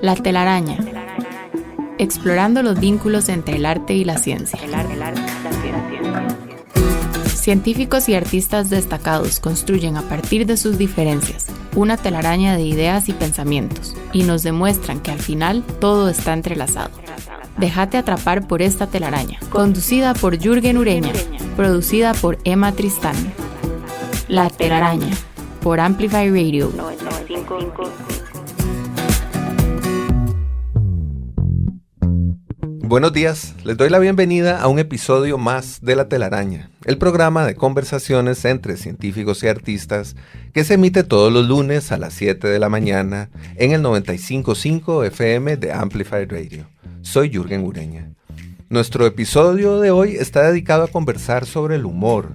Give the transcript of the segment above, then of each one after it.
La telaraña. Explorando los vínculos entre el arte y la ciencia. Científicos y artistas destacados construyen a partir de sus diferencias una telaraña de ideas y pensamientos y nos demuestran que al final todo está entrelazado. Déjate atrapar por esta telaraña, conducida por Jürgen Ureña, producida por Emma Tristán. La telaraña, por Amplify Radio 95.5. Buenos días, les doy la bienvenida a un episodio más de La Telaraña, el programa de conversaciones entre científicos y artistas que se emite todos los lunes a las 7 de la mañana en el 95.5 FM de Amplify Radio. Soy Jürgen Ureña. Nuestro episodio de hoy está dedicado a conversar sobre el humor,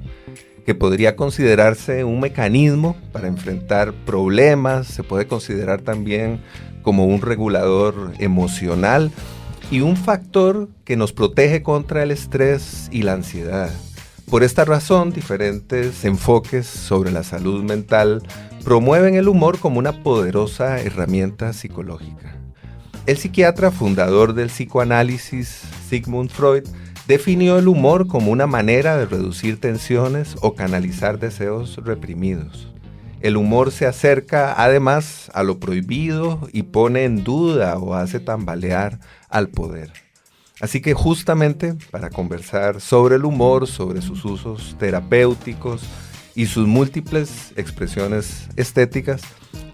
que podría considerarse un mecanismo para enfrentar problemas, se puede considerar también como un regulador emocional y un factor que nos protege contra el estrés y la ansiedad. Por esta razón, diferentes enfoques sobre la salud mental promueven el humor como una poderosa herramienta psicológica. El psiquiatra fundador del psicoanálisis, Sigmund Freud, definió el humor como una manera de reducir tensiones o canalizar deseos reprimidos. El humor se acerca además a lo prohibido y pone en duda o hace tambalear al poder. Así que justamente para conversar sobre el humor, sobre sus usos terapéuticos y sus múltiples expresiones estéticas,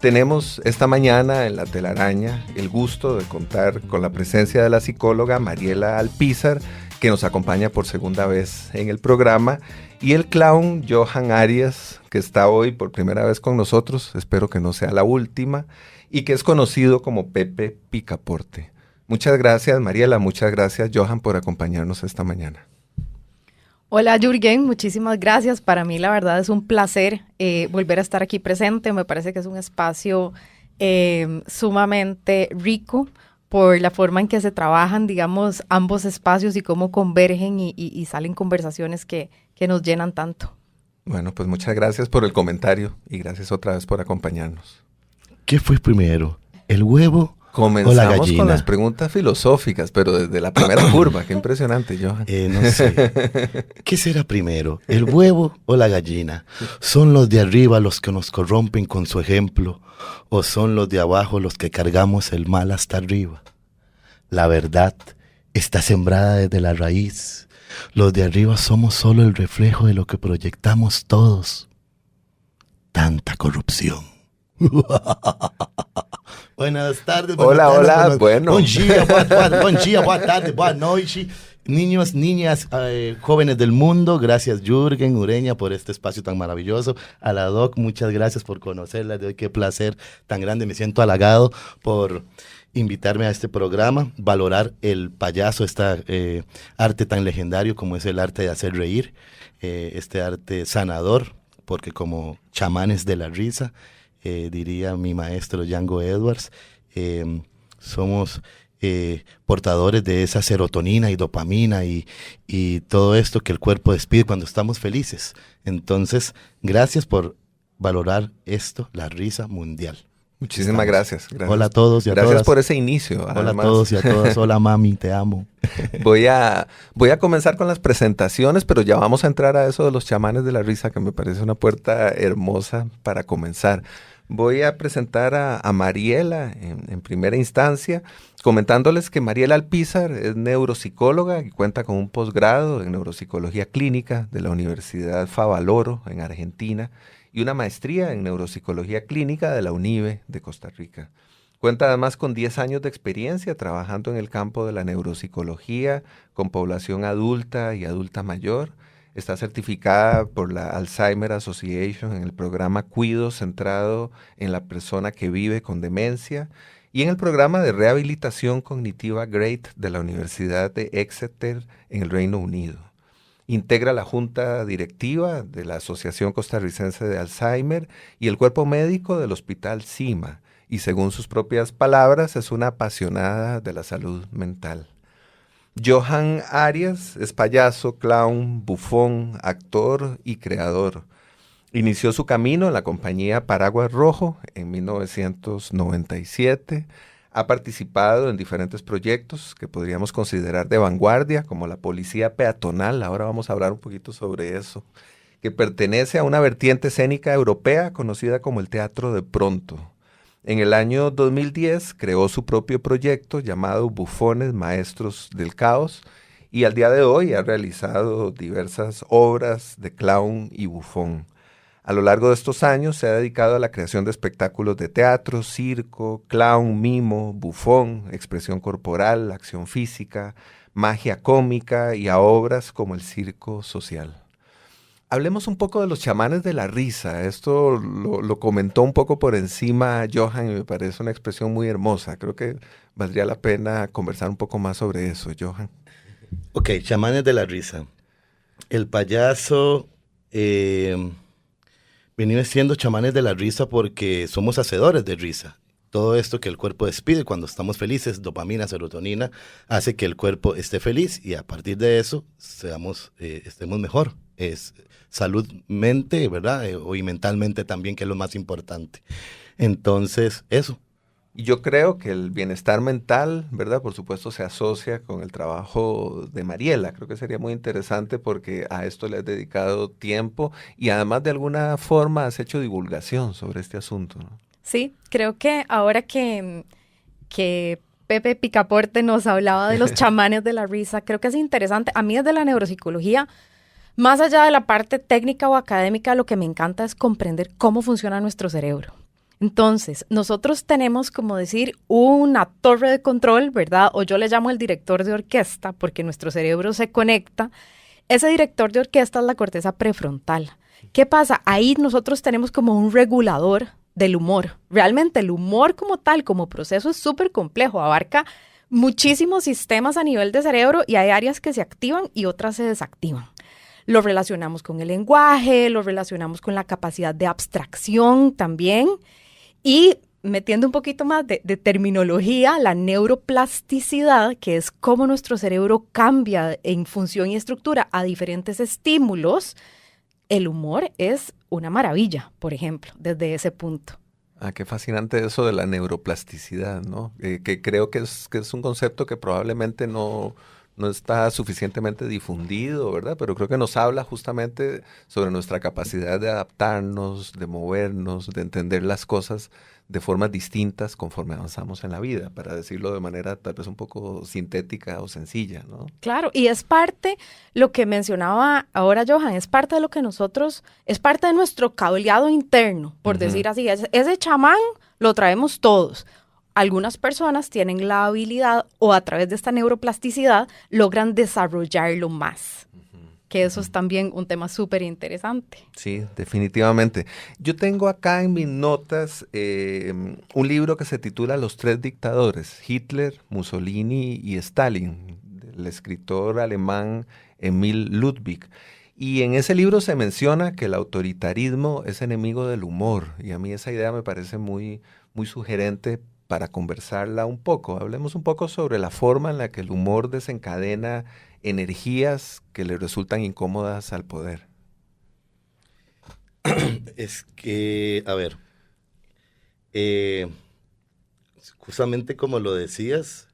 tenemos esta mañana en La Telaraña el gusto de contar con la presencia de la psicóloga Mariela Alpizar, que nos acompaña por segunda vez en el programa, y el clown Johan Arias, que está hoy por primera vez con nosotros, espero que no sea la última, y que es conocido como Pepe Picaporte. Muchas gracias, Mariela, muchas gracias, Johan, por acompañarnos esta mañana. Hola, Jürgen, muchísimas gracias. Para mí, la verdad, es un placer volver a estar aquí presente. Me parece que es un espacio sumamente rico por la forma en que se trabajan, digamos, ambos espacios y cómo convergen y salen conversaciones que nos llenan tanto. Bueno, pues muchas gracias por el comentario y gracias otra vez por acompañarnos. ¿Qué fue primero, el huevo o la Comenzamos gallina? con las preguntas filosóficas, pero desde la primera curva. Qué impresionante, Johan. No sé. ¿Qué será primero, el huevo o la gallina? ¿Son los de arriba los que nos corrompen con su ejemplo? ¿O son los de abajo los que cargamos el mal hasta arriba? La verdad está sembrada desde la raíz. Los de arriba somos solo el reflejo de lo que proyectamos todos. Tanta corrupción. Buenas tardes. Hola, bueno. Buen día, boa tarde, boa noite. Niños, niñas, jóvenes del mundo, gracias Jürgen Ureña por este espacio tan maravilloso. A la Doc, muchas gracias por conocerla de hoy, qué placer tan grande. Me siento halagado por invitarme a este programa, valorar el payaso, este arte tan legendario como es el arte de hacer reír, este arte sanador, porque como chamanes de la risa, diría mi maestro Django Edwards, somos portadores de esa serotonina y dopamina y todo esto que el cuerpo despide cuando estamos felices. Entonces, gracias por valorar esto, la risa mundial. Muchísimas gracias. Hola a todos y a gracias todas. por ese inicio. Hola además. a todos y a todas. Hola mami, te amo. Voy a comenzar con las presentaciones, pero ya vamos a entrar a eso de los chamanes de la risa, que me parece una puerta hermosa para comenzar. Voy a presentar a Mariela en primera instancia, comentándoles que Mariela Alpizar es neuropsicóloga y cuenta con un posgrado en neuropsicología clínica de la Universidad Favaloro en Argentina y una maestría en neuropsicología clínica de la UNIBE de Costa Rica. Cuenta además con 10 años de experiencia trabajando en el campo de la neuropsicología con población adulta y adulta mayor. Está certificada por la Alzheimer Association en el programa Cuido centrado en la persona que vive con demencia y en el programa de rehabilitación cognitiva GREAT de la Universidad de Exeter en el Reino Unido. Integra la junta directiva de la Asociación Costarricense de Alzheimer y el cuerpo médico del Hospital CIMA y según sus propias palabras es una apasionada de la salud mental. Johan Arias es payaso, clown, bufón, actor y creador. Inició su camino en la compañía Paraguas Rojo en 1997. Ha participado en diferentes proyectos que podríamos considerar de vanguardia, como la policía peatonal, ahora vamos a hablar un poquito sobre eso, que pertenece a una vertiente escénica europea conocida como el teatro de pronto. En el año 2010 creó su propio proyecto llamado Bufones Maestros del Caos y al día de hoy ha realizado diversas obras de clown y bufón. A lo largo de estos años se ha dedicado a la creación de espectáculos de teatro, circo, clown, mimo, bufón, expresión corporal, acción física, magia cómica y a obras como el circo social. Hablemos un poco de los chamanes de la risa. Esto lo comentó un poco por encima Johan y me parece una expresión muy hermosa. Creo que valdría la pena conversar un poco más sobre eso, Johan. Ok, chamanes de la risa. El payaso venimos siendo chamanes de la risa porque somos hacedores de risa. Todo esto que el cuerpo despide cuando estamos felices, dopamina, serotonina, hace que el cuerpo esté feliz y a partir de eso estemos mejor. Es salud, mente, ¿verdad? Y mentalmente también, que es lo más importante. Entonces, eso. Y yo creo que el bienestar mental, ¿verdad? Por supuesto se asocia con el trabajo de Mariela. Creo que sería muy interesante porque a esto le has dedicado tiempo y además de alguna forma has hecho divulgación sobre este asunto, ¿no? Sí, creo que ahora que Pepe Picaporte nos hablaba de los chamanes de la risa, creo que es interesante. A mí desde la neuropsicología, más allá de la parte técnica o académica, lo que me encanta es comprender cómo funciona nuestro cerebro. Entonces, nosotros tenemos, como decir, una torre de control, ¿verdad? O yo le llamo el director de orquesta, porque nuestro cerebro se conecta. Ese director de orquesta es la corteza prefrontal. ¿Qué pasa? Ahí nosotros tenemos como un regulador del humor. Realmente el humor como tal, como proceso, es súper complejo, abarca muchísimos sistemas a nivel de cerebro y hay áreas que se activan y otras se desactivan. Lo relacionamos con el lenguaje, lo relacionamos con la capacidad de abstracción también. Y metiendo un poquito más de terminología, la neuroplasticidad, que es cómo nuestro cerebro cambia en función y estructura a diferentes estímulos. El humor es una maravilla, por ejemplo, desde ese punto. Ah, qué fascinante eso de la neuroplasticidad, ¿no? Que creo que es un concepto que probablemente no está suficientemente difundido, ¿verdad? Pero creo que nos habla justamente sobre nuestra capacidad de adaptarnos, de movernos, de entender las cosas de formas distintas conforme avanzamos en la vida, para decirlo de manera tal vez un poco sintética o sencilla, ¿no? Claro, y es parte, lo que mencionaba ahora Johan, es parte de lo que nosotros, es parte de nuestro cableado interno, por decir así. Ese chamán lo traemos todos. Algunas personas tienen la habilidad o a través de esta neuroplasticidad logran desarrollarlo más. Que eso es también un tema súper interesante. Sí, definitivamente. Yo tengo acá en mis notas un libro que se titula Los tres dictadores, Hitler, Mussolini y Stalin, del escritor alemán Emil Ludwig. Y en ese libro se menciona que el autoritarismo es enemigo del humor. Y a mí esa idea me parece muy, muy sugerente para conversarla un poco. Hablemos un poco sobre la forma en la que el humor desencadena energías que le resultan incómodas al poder. Es que, a ver, justamente como lo decías,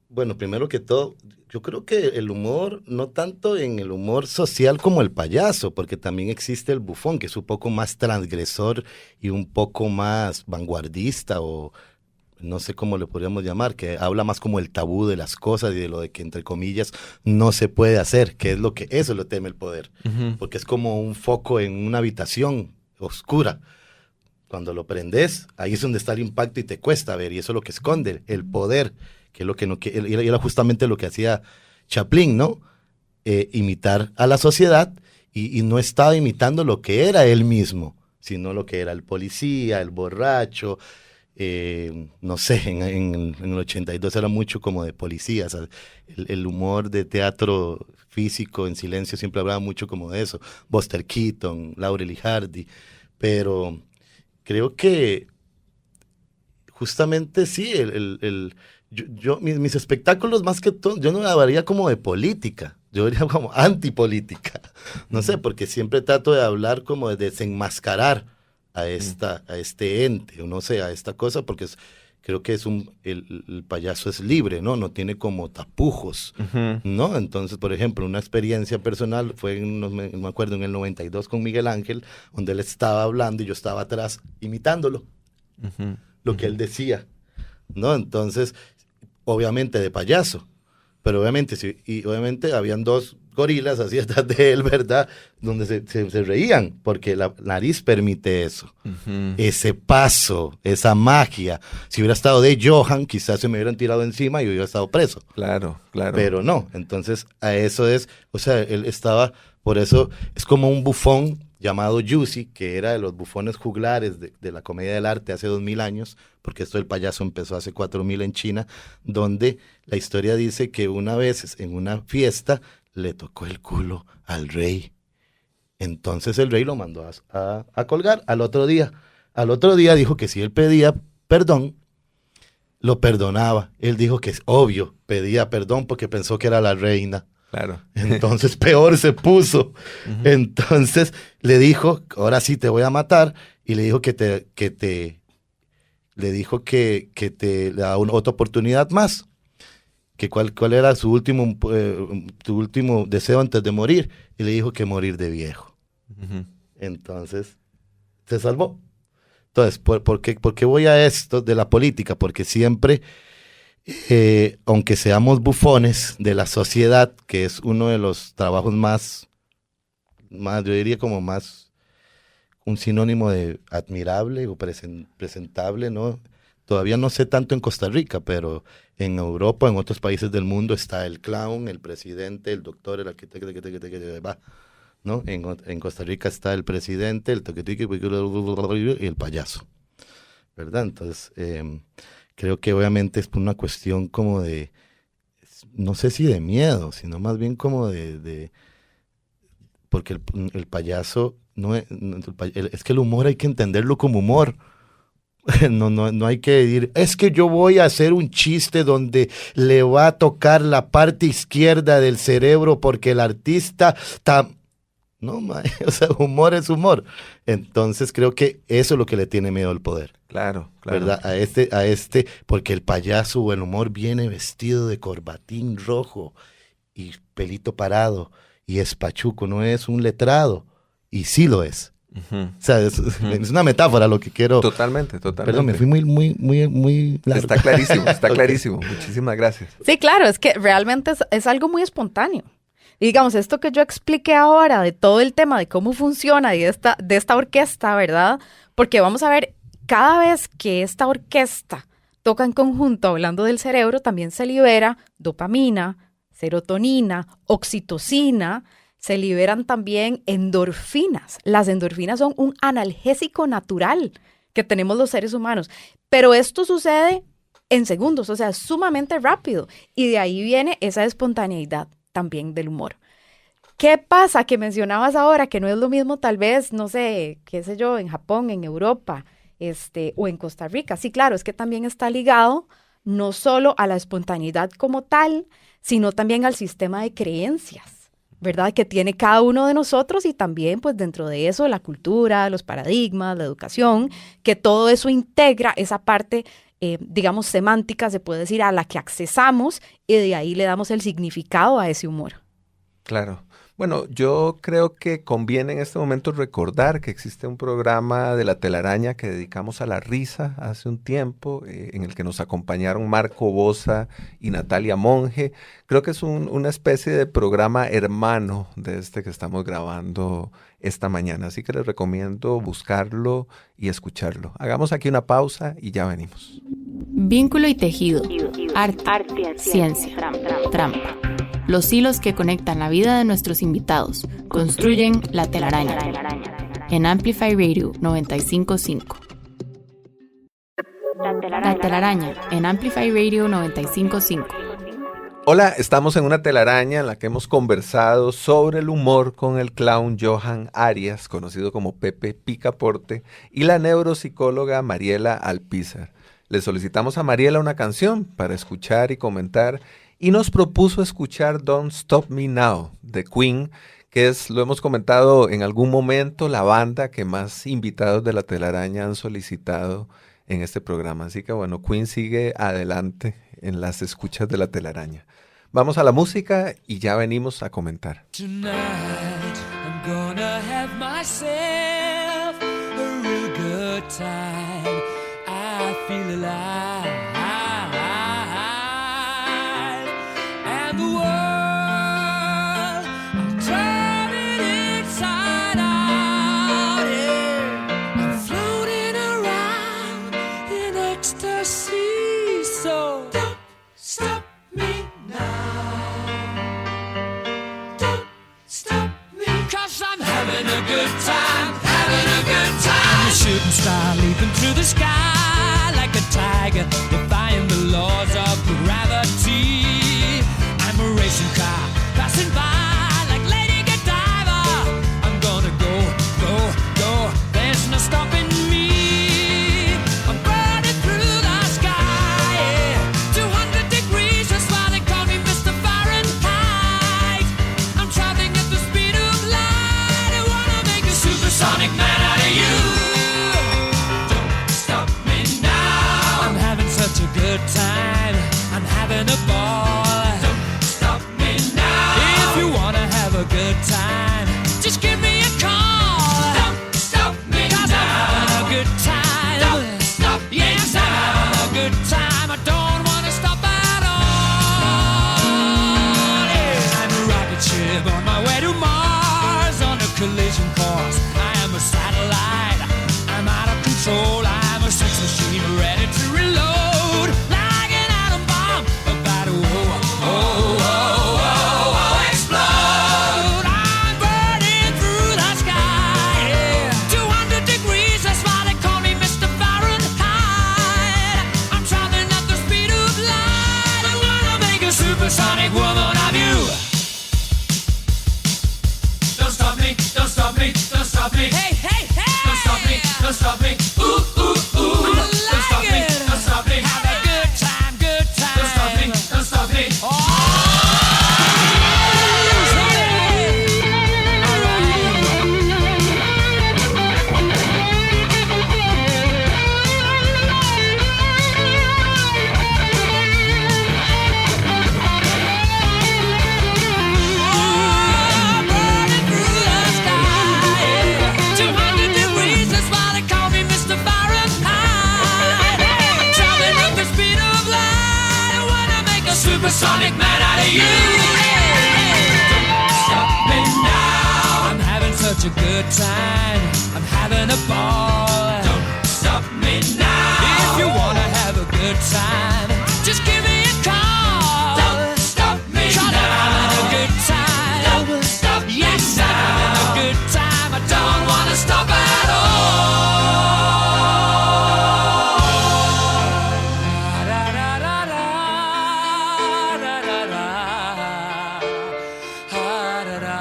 bueno, primero que todo, yo creo que el humor, no tanto en el humor social como el payaso, porque también existe el bufón, que es un poco más transgresor y un poco más vanguardista o no sé cómo le podríamos llamar, que habla más como el tabú de las cosas y de lo de que, entre comillas, no se puede hacer, que es lo que eso lo teme el poder, porque es como un foco en una habitación oscura. Cuando lo prendes, ahí es donde está el impacto y te cuesta ver, y eso es lo que esconde, el poder, que es lo que no, era justamente lo que hacía Chaplin, ¿no? Imitar a la sociedad y no estaba imitando lo que era él mismo, sino lo que era el policía, el borracho. No sé, en el 82 era mucho como de policías, el humor de teatro físico en silencio siempre hablaba mucho como de eso, Buster Keaton, Laurel y Hardy, pero creo que justamente sí, mis espectáculos más que todo, yo no hablaría como de política, yo diría como antipolítica, no sé, porque siempre trato de hablar como de desenmascarar a este ente, o no sé, a esta cosa, porque creo que el payaso es libre, ¿no? No tiene como tapujos, ¿no? Entonces, por ejemplo, una experiencia personal fue, no me acuerdo, en el 92 con Miguel Ángel, donde él estaba hablando y yo estaba atrás imitándolo, lo que él decía, ¿no? Entonces, obviamente de payaso, pero obviamente, sí, y obviamente habían dos gorilas así atrás de él, ¿verdad? Donde se reían, porque la nariz permite eso. Ese paso, esa magia. Si hubiera estado de Johan, quizás se me hubieran tirado encima y yo hubiera estado preso. Claro, claro. Pero no, entonces a eso es, o sea, él estaba, por eso es como un bufón llamado Yussi, que era de los bufones juglares de la comedia del arte hace 2000 años, porque esto del payaso empezó hace 4000 en China, donde la historia dice que una vez en una fiesta le tocó el culo al rey. Entonces el rey lo mandó a colgar al otro día. Al otro día dijo que si él pedía perdón, lo perdonaba. Él dijo que es obvio, pedía perdón porque pensó que era la reina. Claro. Entonces peor se puso. Entonces le dijo, ahora sí te voy a matar, y le dijo que le da otra oportunidad más. Que cuál era su último deseo antes de morir, y le dijo que morir de viejo. Entonces se salvó. Entonces, ¿por qué voy a esto de la política? Porque siempre, aunque seamos bufones de la sociedad, que es uno de los trabajos más, yo diría como más, un sinónimo de admirable o presentable, ¿no? Todavía no sé tanto en Costa Rica, pero en Europa, en otros países del mundo, está el clown, el presidente, el doctor, el arquitecto, ¿no? En Costa Rica está el presidente, el y el payaso, ¿verdad? Entonces, creo que obviamente es por una cuestión como de, no sé si de miedo, sino más bien como porque el payaso, es que el humor hay que entenderlo como humor. No hay que decir, es que yo voy a hacer un chiste donde le va a tocar la parte izquierda del cerebro porque el artista está... No, o sea, humor es humor. Entonces creo que eso es lo que le tiene miedo al poder. Claro. ¿Verdad? Porque el payaso o el humor viene vestido de corbatín rojo y pelito parado y es pachuco, no es un letrado. Y sí lo es. O sea, es una metáfora lo que quiero. Totalmente. Perdón, me fui muy largo. Está clarísimo. Muchísimas gracias. Sí, claro, es que realmente es algo muy espontáneo. Y digamos, esto que yo expliqué ahora de todo el tema de cómo funciona y de esta orquesta, ¿verdad? Porque vamos a ver, cada vez que esta orquesta toca en conjunto, hablando del cerebro, también se libera dopamina, serotonina, oxitocina. Se liberan también endorfinas. Las endorfinas son un analgésico natural que tenemos los seres humanos. Pero esto sucede en segundos, o sea, sumamente rápido. Y de ahí viene esa espontaneidad también del humor. ¿Qué pasa? Que mencionabas ahora que no es lo mismo tal vez, no sé, qué sé yo, en Japón, en Europa, o en Costa Rica. Sí, claro, es que también está ligado no solo a la espontaneidad como tal, sino también al sistema de creencias, ¿verdad? Que tiene cada uno de nosotros y también pues dentro de eso la cultura, los paradigmas, la educación, que todo eso integra esa parte, digamos, semántica, se puede decir, a la que accesamos y de ahí le damos el significado a ese humor. Claro. Bueno, yo creo que conviene en este momento recordar que existe un programa de La Telaraña que dedicamos a la risa hace un tiempo, en el que nos acompañaron Marco Boza y Natalia Monge. Creo que es una especie de programa hermano de este que estamos grabando esta mañana, así que les recomiendo buscarlo y escucharlo. Hagamos aquí una pausa y ya venimos. Vínculo y tejido, arte, ciencia, trampa. Los hilos que conectan la vida de nuestros invitados construyen La Telaraña en Amplify Radio 95.5. La Telaraña en Amplify Radio 95.5. Hola, estamos en una telaraña en la que hemos conversado sobre el humor con el clown Johan Arias, conocido como Pepe Picaporte, y la neuropsicóloga Mariela Alpizar. Le solicitamos a Mariela una canción para escuchar y comentar, y nos propuso escuchar Don't Stop Me Now, de Queen, que es, lo hemos comentado en algún momento, la banda que más invitados de La Telaraña han solicitado en este programa. Así que bueno, Queen sigue adelante en las escuchas de la telaraña. Vamos a la música y ya venimos a comentar. Tonight I'm gonna have myself a real good time. I feel alive. And the world, I'm turning inside out. Yeah. I'm floating around in ecstasy. So don't stop me now. Don't stop me. 'Cause I'm having a good time, having a good time. I'm a shooting star leaping through the sky like a tiger, defying the laws of gravity. I'm a racing car passing by like Lady Godiva. I'm gonna go, go, go. There's no stopping me. I'm burning through the sky, yeah. 200 degrees, that's why they call me Mr. Fahrenheit. I'm traveling at the speed of light. I wanna make a supersonic man out of you. Don't stop me now. I'm having such a good time. I'm having a ball. Don't stop me now. If you wanna have a good time, just give me a call. Don't stop me now. 'Cause I'm having a good time. Don't stop me now. Yes, I'm having a good time. I don't wanna stop at all. Yeah. I'm a rocket ship on my way to Mars on a collision course. I am a satellite. I'm out of control. I'm a sex machine ready to reload. Like an atom bomb about to explode. I'm burning through the sky. Yeah. 200 degrees, that's why they call me Mr. Fahrenheit. I'm traveling at the speed of light. I wanna make a supersonic woman of you. Don't stop me, don't stop me, don't stop me. Hey, hey, hey! Don't stop me, don't stop me. Ooh, ooh, ooh. Don't stop me, don't stop me. Have a good time, good time. Don't stop me, don't stop me. Oh! Burning through the sky. 200 degrees, that's why they call me Mr. Fahrenheit. I'm traveling at the speed of light. I wanna make a supersonic man out of you. Don't stop me now. I'm having such a good time. I'm having a ball. Don't stop me now. If you wanna have a good time, just give me a call. Don't stop me now. 'Cause I'm having a good time. Don't stop me now. Yes, I'm having a good time. I don't wanna stop at all. Da, da, da, da, da, da, da. Ah, da, da.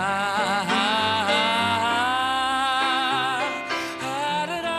Ah, da, da.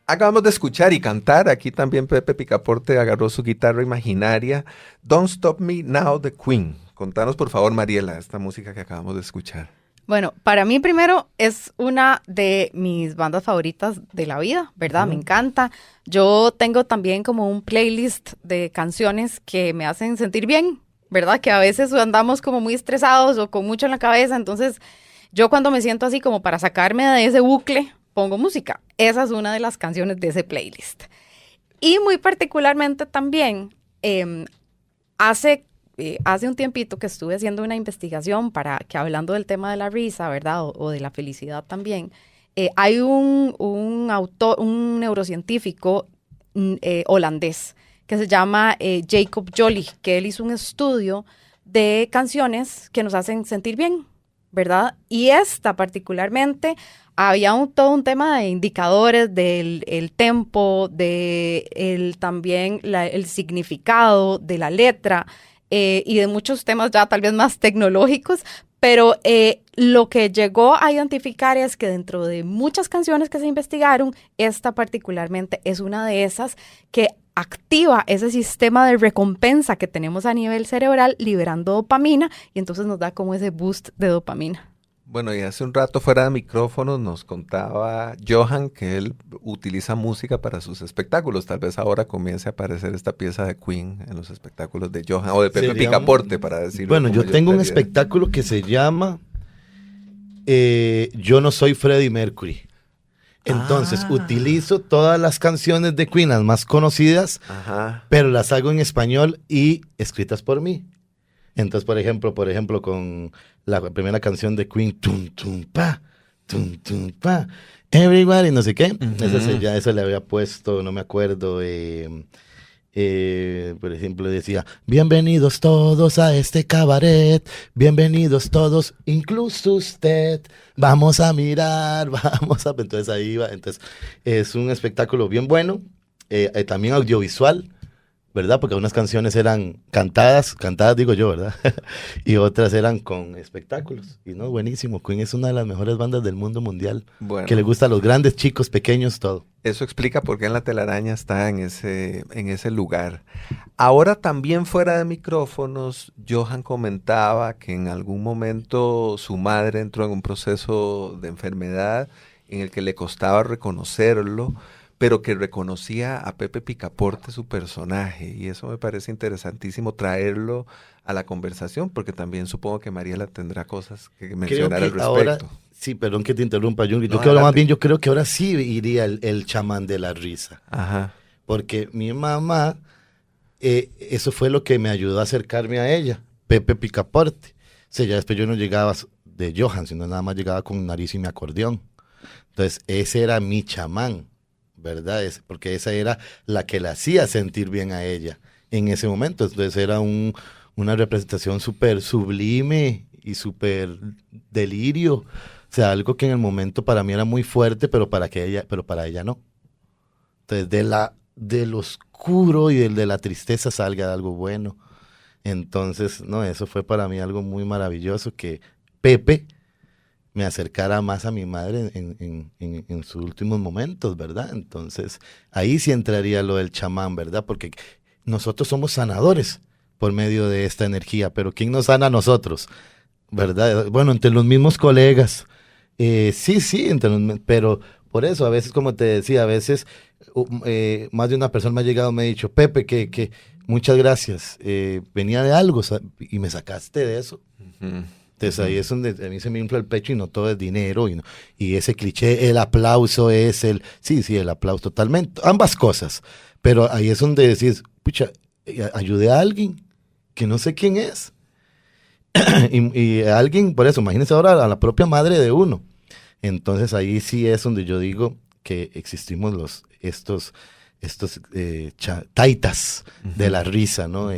Acabamos de escuchar y cantar, aquí también Pepe Picaporte agarró su guitarra imaginaria, Don't Stop Me Now de Queen. Contanos por favor, Mariela, esta música que acabamos de escuchar. Bueno, para mí primero es una de mis bandas favoritas de la vida, ¿verdad? Me encanta. Yo tengo también como un playlist de canciones que me hacen sentir bien, ¿verdad? Que a veces andamos como muy estresados o con mucho en la cabeza, entonces yo cuando me siento así como para sacarme de ese bucle, pongo música. Esa es una de las canciones de ese playlist. Y muy particularmente también, hace un tiempito que estuve haciendo una investigación para que hablando del tema de la risa, ¿verdad? O de la felicidad también, hay un autor, un neurocientífico holandés que se llama Jacob Joly, que él hizo un estudio de canciones que nos hacen sentir bien, ¿verdad? Y esta particularmente, había todo un tema de indicadores del el tempo, también el significado de la letra, y de muchos temas ya tal vez más tecnológicos, pero lo que llegó a identificar es que dentro de muchas canciones que se investigaron, esta particularmente es una de esas que activa ese sistema de recompensa que tenemos a nivel cerebral, liberando dopamina, y entonces nos da como ese boost de dopamina. Bueno, y hace un rato fuera de micrófonos nos contaba Johan que él utiliza música para sus espectáculos. Tal vez ahora comience a aparecer esta pieza de Queen en los espectáculos de Johan o de Pepe Picaporte, para decirlo. Bueno, yo tengo un espectáculo que se llama Yo no soy Freddie Mercury. Entonces, utilizo todas las canciones de Queen, las más conocidas, pero las hago en español y escritas por mí. Entonces, por ejemplo, con la primera canción de Queen, tum, tum, pa, everybody, no sé qué. Esa le había puesto, no me acuerdo, por ejemplo, decía, bienvenidos todos a este cabaret, bienvenidos todos, incluso usted, vamos a mirar, entonces ahí va. Entonces, es un espectáculo bien bueno, también audiovisual, ¿verdad? Porque unas canciones eran cantadas digo yo, ¿verdad? Y otras eran con espectáculos. Y no, buenísimo. Queen es una de las mejores bandas del mundo mundial. Bueno, que le gusta a los grandes, chicos, pequeños, todo. Eso explica por qué en La Telaraña está en ese lugar. Ahora también fuera de micrófonos, Johan comentaba que en algún momento su madre entró en un proceso de enfermedad en el que le costaba reconocerlo, pero que reconocía a Pepe Picaporte, su personaje, y eso me parece interesantísimo traerlo a la conversación, porque también supongo que Mariela tendrá cosas que mencionar al respecto. Ahora, sí, perdón que te interrumpa, Jung. Yo creo que ahora sí iría el chamán de la risa. Ajá. Porque mi mamá, eso fue lo que me ayudó a acercarme a ella, Pepe Picaporte. O sea, ya después yo no llegaba de Johan, sino nada más llegaba con nariz y mi acordeón. Entonces, ese era mi chamán, ¿verdad? Porque esa era la que la hacía sentir bien a ella en ese momento. Entonces era una representación súper sublime y súper delirio. O sea, algo que en el momento para mí era muy fuerte, pero para ella no. Entonces, del oscuro y de la tristeza salga algo bueno. Entonces, no, eso fue para mí algo muy maravilloso, que Pepe me acercara más a mi madre en sus últimos momentos, ¿verdad? Entonces, ahí sí entraría lo del chamán, ¿verdad? Porque nosotros somos sanadores por medio de esta energía, pero ¿quién nos sana a nosotros? ¿Verdad? Bueno, entre los mismos colegas. Sí, pero por eso, a veces, como te decía, a veces más de una persona me ha llegado, me ha dicho, Pepe, que muchas gracias, venía de algo, y me sacaste de eso. Uh-huh. Entonces ahí es donde a mí se me infla el pecho y no todo es dinero y ese cliché, el aplauso es sí, el aplauso totalmente, ambas cosas, pero ahí es donde decís, pucha, ayudé a alguien que no sé quién es y a alguien, por eso, imagínense ahora a la propia madre de uno. Entonces ahí sí es donde yo digo que existimos estos taitas de la risa, ¿no?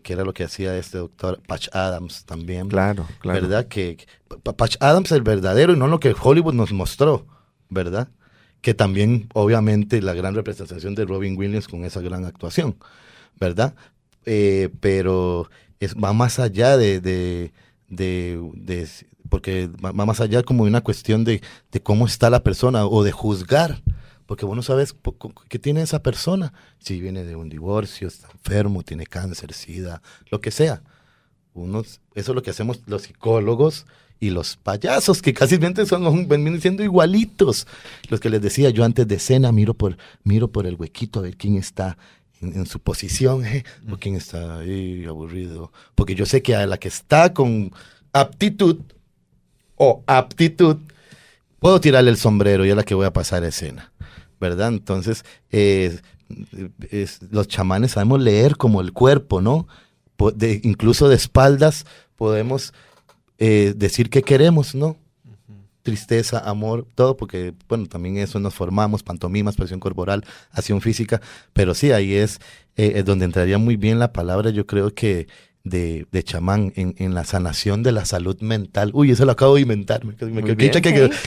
Que era lo que hacía este doctor Patch Adams también. Claro. ¿Verdad? Que Patch Adams el verdadero y no lo que Hollywood nos mostró, ¿verdad? Que también, obviamente, la gran representación de Robin Williams con esa gran actuación, ¿verdad? Pero va más allá porque va más allá como de una cuestión de cómo está la persona o de juzgar. Porque vos no sabes qué tiene esa persona. Si viene de un divorcio, está enfermo, tiene cáncer, sida, lo que sea. Eso es lo que hacemos los psicólogos y los payasos, que casi vienen siendo igualitos. Los que les decía yo antes de escena, miro por el huequito a ver quién está en su posición, o quién está ahí aburrido. Porque yo sé que a la que está con aptitud, puedo tirarle el sombrero y a la que voy a pasar a escena, ¿verdad? Entonces, los chamanes sabemos leer como el cuerpo, ¿no? Incluso de espaldas podemos decir qué queremos, ¿no? Uh-huh. Tristeza, amor, todo, porque, bueno, también eso nos formamos, pantomima, expresión corporal, acción física, pero sí, ahí es donde entraría muy bien la palabra, yo creo que de chamán en la sanación de la salud mental. Uy, eso lo acabo de inventar.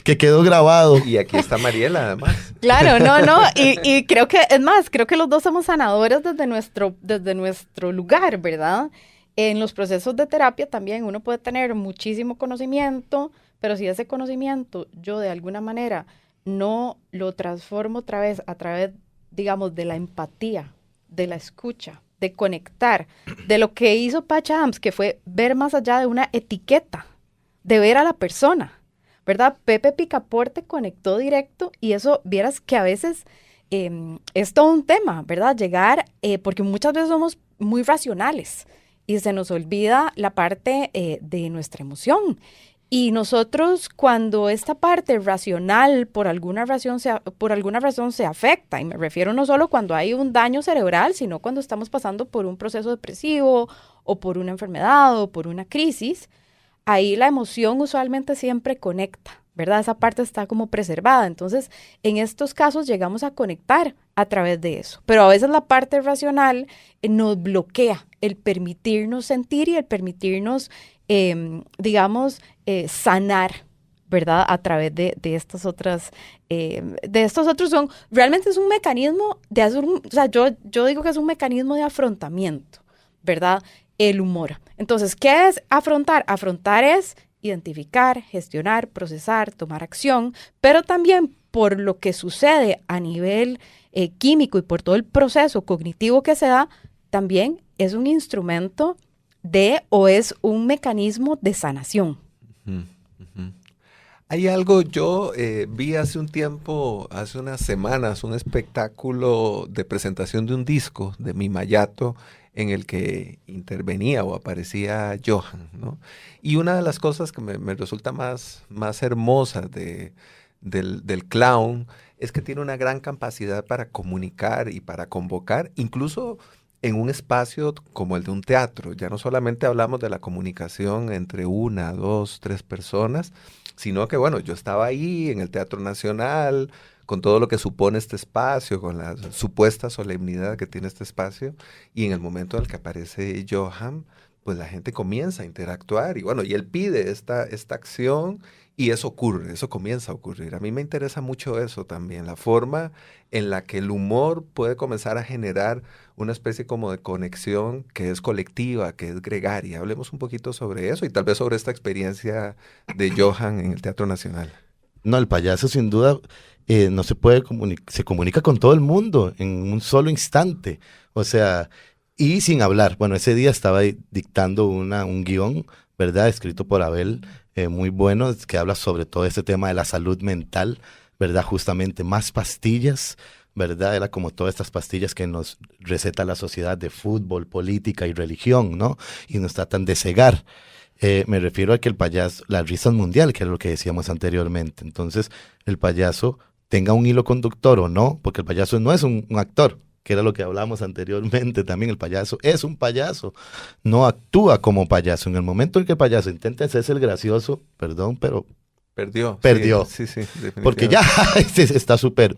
Que quedó grabado. Y aquí está Mariela, además. Claro, no. Y creo que los dos somos sanadores desde nuestro lugar, ¿verdad? En los procesos de terapia también uno puede tener muchísimo conocimiento, pero si ese conocimiento yo de alguna manera no lo transformo otra vez a través, digamos, de la empatía, de la escucha, de conectar, de lo que hizo Patch Adams, que fue ver más allá de una etiqueta, de ver a la persona, ¿verdad? Pepe Picaporte conectó directo y eso, vieras que a veces es todo un tema, ¿verdad? Llegar, porque muchas veces somos muy racionales y se nos olvida la parte de nuestra emoción. Y nosotros, cuando esta parte racional por alguna razón se afecta, y me refiero no solo cuando hay un daño cerebral, sino cuando estamos pasando por un proceso depresivo o por una enfermedad o por una crisis, ahí la emoción usualmente siempre conecta, ¿verdad? Esa parte está como preservada. Entonces, en estos casos llegamos a conectar a través de eso. Pero a veces la parte racional nos bloquea el permitirnos sentir y el permitirnos sanar, ¿verdad? A través de estas otras, realmente es un mecanismo yo digo que es un mecanismo de afrontamiento, ¿verdad? El humor. Entonces, ¿qué es afrontar? Afrontar es identificar, gestionar, procesar, tomar acción, pero también por lo que sucede a nivel químico y por todo el proceso cognitivo que se da, también es un instrumento o es un mecanismo de sanación. Hay algo, yo vi hace un tiempo, hace unas semanas, un espectáculo de presentación de un disco de Mi Mayato en el que intervenía o aparecía Johan, ¿no? Y una de las cosas que me resulta más hermosa del clown es que tiene una gran capacidad para comunicar y para convocar, incluso en un espacio como el de un teatro. Ya no solamente hablamos de la comunicación entre 1, 2, 3 personas, sino que, bueno, yo estaba ahí en el Teatro Nacional, con todo lo que supone este espacio, con la supuesta solemnidad que tiene este espacio, y en el momento en el que aparece Johan, pues la gente comienza a interactuar, y bueno, y él pide esta acción, y eso ocurre, eso comienza a ocurrir. A mí me interesa mucho eso también, la forma en la que el humor puede comenzar a generar una especie como de conexión que es colectiva, que es gregaria. Hablemos un poquito sobre eso y tal vez sobre esta experiencia de Johan en el Teatro Nacional. No, el payaso sin duda no se puede se comunica con todo el mundo en un solo instante, o sea, y sin hablar. Bueno, ese día estaba dictando un guión, ¿verdad? Escrito por Abel, muy bueno, que habla sobre todo este tema de la salud mental, ¿verdad? Justamente más pastillas, ¿verdad? Era como todas estas pastillas que nos receta la sociedad de fútbol, política y religión, ¿no? Y nos tratan de cegar. Me refiero a que el payaso, la risa mundial, que era lo que decíamos anteriormente. Entonces, el payaso tenga un hilo conductor o no, porque el payaso no es un actor, que era lo que hablamos anteriormente también. El payaso es un payaso, no actúa como payaso. En el momento en que el payaso intenta hacerse el gracioso, perdón, pero perdió. Sí, porque ya está súper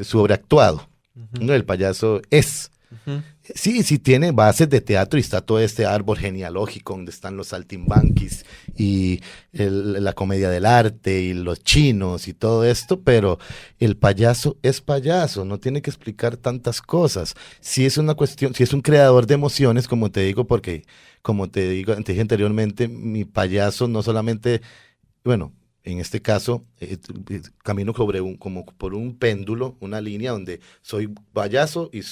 sobreactuado. ¿No? El payaso es. Sí tiene bases de teatro y está todo este árbol genealógico donde están los saltimbanquis y la comedia del arte y los chinos y todo esto, pero el payaso es payaso, no tiene que explicar tantas cosas. Si es una cuestión, si es un creador de emociones, como te digo, porque como te dije anteriormente, mi payaso no solamente, bueno, en este caso, camino como por un péndulo, una línea donde soy payaso y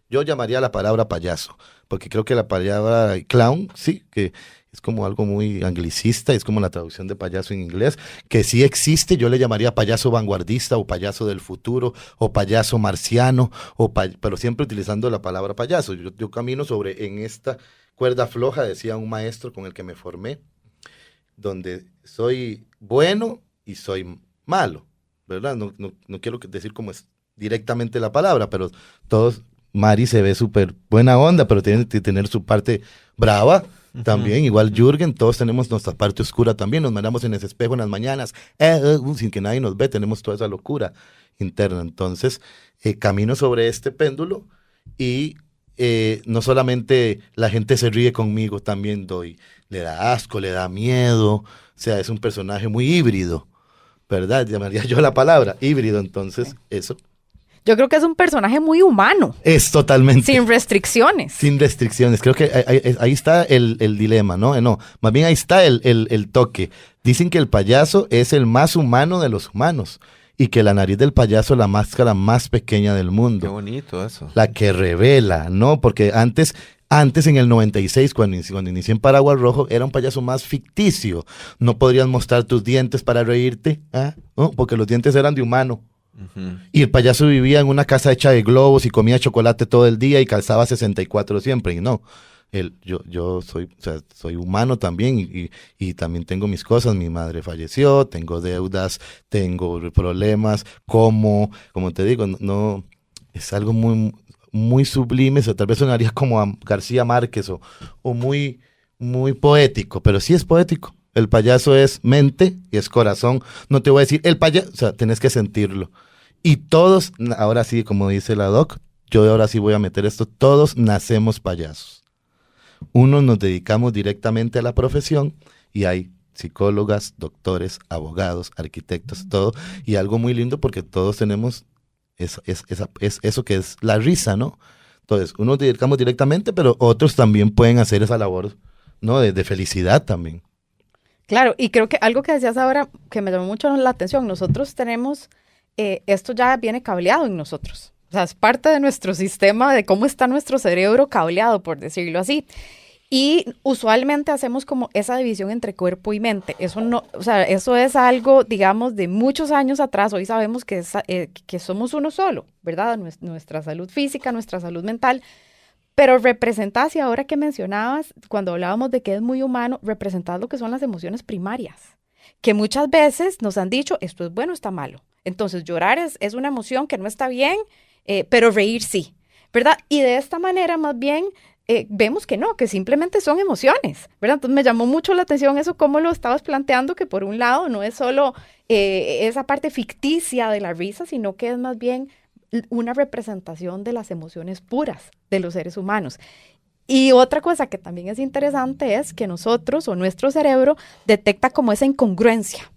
yo llamaría la palabra payaso, porque creo que la palabra clown, sí, que es como algo muy anglicista, es como la traducción de payaso en inglés, que sí existe, yo le llamaría payaso vanguardista o payaso del futuro o payaso marciano, pero siempre utilizando la palabra payaso. Yo camino en esta cuerda floja, decía un maestro con el que me formé, donde soy bueno y soy malo, ¿verdad? No quiero decir como es directamente la palabra, pero Mari se ve súper buena onda, pero tiene que tener su parte brava también, igual Jürgen, todos tenemos nuestra parte oscura también, nos miramos en ese espejo en las mañanas, sin que nadie nos ve, tenemos toda esa locura interna. Entonces, camino sobre este péndulo y no solamente la gente se ríe conmigo, también le da asco, le da miedo, o sea, es un personaje muy híbrido, ¿verdad? Llamaría yo la palabra, híbrido, entonces, eso. Yo creo que es un personaje muy humano. Es totalmente. Sin restricciones. Sin restricciones. Creo que ahí está el dilema, ¿no? No, más bien ahí está el toque. Dicen que el payaso es el más humano de los humanos y que la nariz del payaso es la máscara más pequeña del mundo. Qué bonito eso. La que revela, ¿no? Porque antes Antes, en el 96, cuando inicié en Paraguas Rojo, era un payaso más ficticio. No podrías mostrar tus dientes para reírte, ¿no? Porque los dientes eran de humano. Uh-huh. Y el payaso vivía en una casa hecha de globos y comía chocolate todo el día y calzaba 64 siempre. Y no, yo soy humano también y también tengo mis cosas. Mi madre falleció, tengo deudas, tengo problemas. Como te digo, no es algo muy sublime, tal vez sonaría como a García Márquez o muy, muy poético, pero sí es poético. El payaso es mente y es corazón. No te voy a decir el payaso, o sea, tenés que sentirlo. Y todos, ahora sí, como dice la doc, yo ahora sí voy a meter esto, todos nacemos payasos. Unos nos dedicamos directamente a la profesión y hay psicólogas, doctores, abogados, arquitectos, todo. Y algo muy lindo porque todos tenemos es eso que es la risa, ¿no? Entonces, unos dedicamos directamente, pero otros también pueden hacer esa labor, ¿no? De felicidad también. Claro, y creo que algo que decías ahora que me llamó mucho la atención, nosotros tenemos, esto ya viene cableado en nosotros. O sea, es parte de nuestro sistema, de cómo está nuestro cerebro cableado, por decirlo así. Y usualmente hacemos como esa división entre cuerpo y mente. Eso no, o sea, eso es algo, digamos, de muchos años atrás. Hoy sabemos que somos uno solo, ¿verdad? Nuestra salud física, nuestra salud mental. Pero representás, y ahora que mencionabas, cuando hablábamos de que es muy humano, representás lo que son las emociones primarias. Que muchas veces nos han dicho, esto es bueno, está malo. Entonces, llorar es una emoción que no está bien, pero reír sí, ¿verdad? Y de esta manera, más bien, vemos que no, que simplemente son emociones, ¿verdad? Entonces me llamó mucho la atención eso, cómo lo estabas planteando, que por un lado no es solo esa parte ficticia de la risa, sino que es más bien una representación de las emociones puras de los seres humanos. Y otra cosa que también es interesante es que nosotros o nuestro cerebro detecta como esa incongruencia.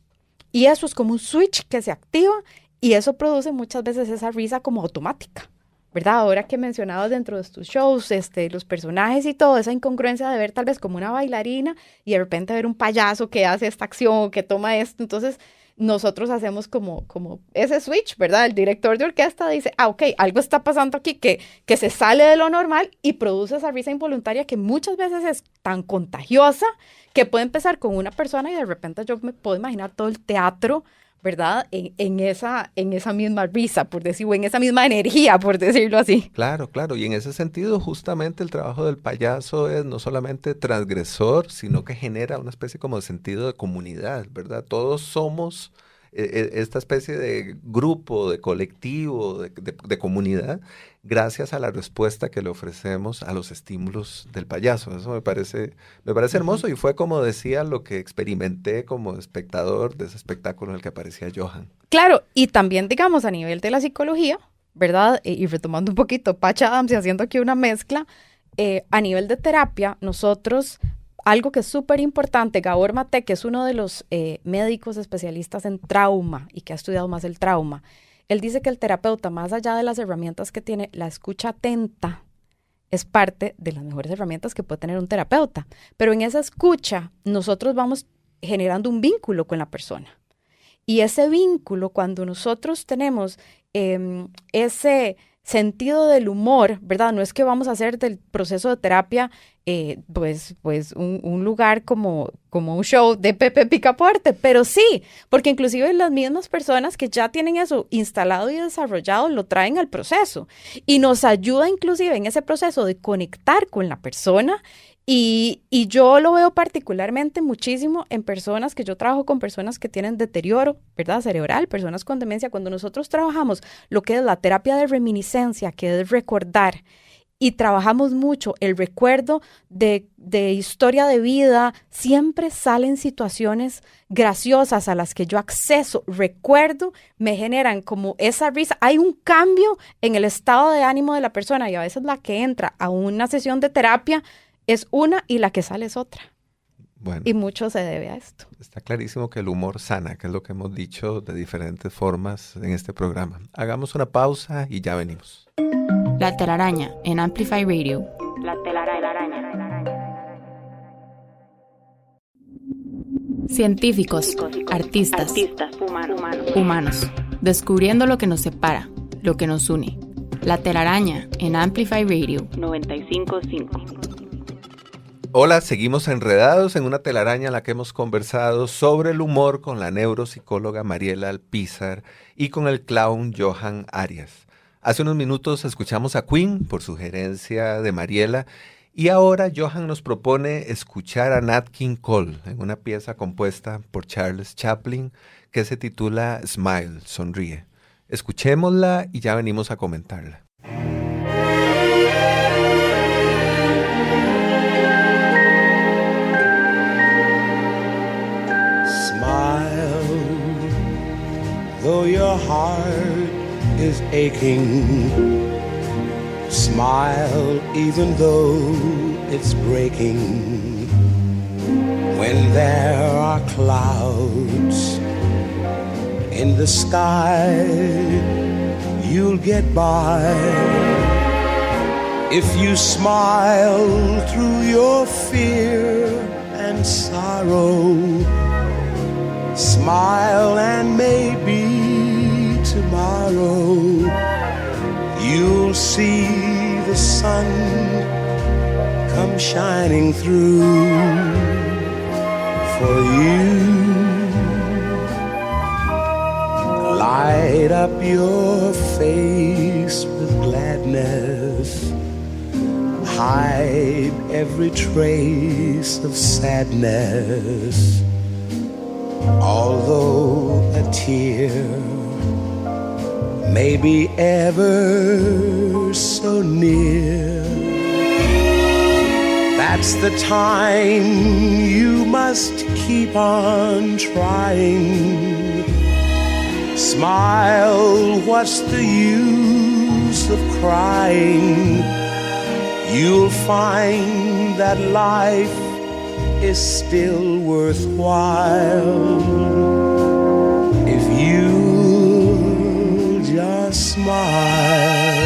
Y eso es como un switch que se activa y eso produce muchas veces esa risa como automática. ¿Verdad? Ahora que mencionabas dentro de tus shows, los personajes y todo, esa incongruencia de ver tal vez como una bailarina y de repente ver un payaso que hace esta acción, que toma esto, entonces nosotros hacemos como ese switch, ¿verdad? El director de orquesta dice, ok, algo está pasando aquí que se sale de lo normal y produce esa risa involuntaria que muchas veces es tan contagiosa que puede empezar con una persona y de repente yo me puedo imaginar todo el teatro, ¿verdad? En esa misma risa, por decirlo, en esa misma energía, por decirlo así. Claro, y en ese sentido justamente el trabajo del payaso es no solamente transgresor, sino que genera una especie como de sentido de comunidad, ¿verdad? Todos somos esta especie de grupo, de colectivo, de comunidad, gracias a la respuesta que le ofrecemos a los estímulos del payaso. Eso me parece hermoso y fue, como decía, lo que experimenté como espectador de ese espectáculo en el que aparecía Johan. Claro, y también, digamos, a nivel de la psicología, ¿verdad? Y retomando un poquito Patch Adams y haciendo aquí una mezcla, a nivel de terapia, nosotros, algo que es súper importante, Gabor Mate, que es uno de los médicos especialistas en trauma y que ha estudiado más el trauma, él dice que el terapeuta, más allá de las herramientas que tiene, la escucha atenta es parte de las mejores herramientas que puede tener un terapeuta. Pero en esa escucha, nosotros vamos generando un vínculo con la persona. Y ese vínculo, cuando nosotros tenemos ese sentido del humor, ¿verdad? No es que vamos a hacer del proceso de terapia pues un lugar como un show de Pepe Picaporte, pero sí, porque inclusive las mismas personas que ya tienen eso instalado y desarrollado lo traen al proceso y nos ayuda inclusive en ese proceso de conectar con la persona. Y yo lo veo particularmente muchísimo en personas que yo trabajo con personas que tienen deterioro, ¿verdad? Cerebral, personas con demencia. Cuando nosotros trabajamos lo que es la terapia de reminiscencia, que es recordar, y trabajamos mucho el recuerdo de historia de vida, siempre salen situaciones graciosas a las que yo acceso, recuerdo, me generan como esa risa. Hay un cambio en el estado de ánimo de la persona y a veces la que entra a una sesión de terapia es una y la que sale es otra. Bueno, y mucho se debe a esto. Está clarísimo que el humor sana, que es lo que hemos dicho de diferentes formas en este programa. Hagamos una pausa y ya venimos. La telaraña en Amplify Radio. La telaraña. Científicos, artistas, humanos, descubriendo lo que nos separa, lo que nos une. La telaraña en Amplify Radio 95.5. Hola, seguimos enredados en una telaraña en la que hemos conversado sobre el humor con la neuropsicóloga Mariela Alpizar y con el clown Johan Arias. Hace unos minutos escuchamos a Queen por sugerencia de Mariela y ahora Johan nos propone escuchar a Nat King Cole en una pieza compuesta por Charles Chaplin que se titula Smile, Sonríe. Escuchémosla y ya venimos a comentarla. Though your heart is aching, smile even though it's breaking. When there are clouds in the sky, you'll get by. If you smile through your fear and sorrow, smile and maybe tomorrow you'll see the sun come shining through for you. Light up your face with gladness, hide every trace of sadness. Although a tear may be ever so near, that's the time you must keep on trying. Smile, what's the use of crying? You'll find that life is still worthwhile if you just smile.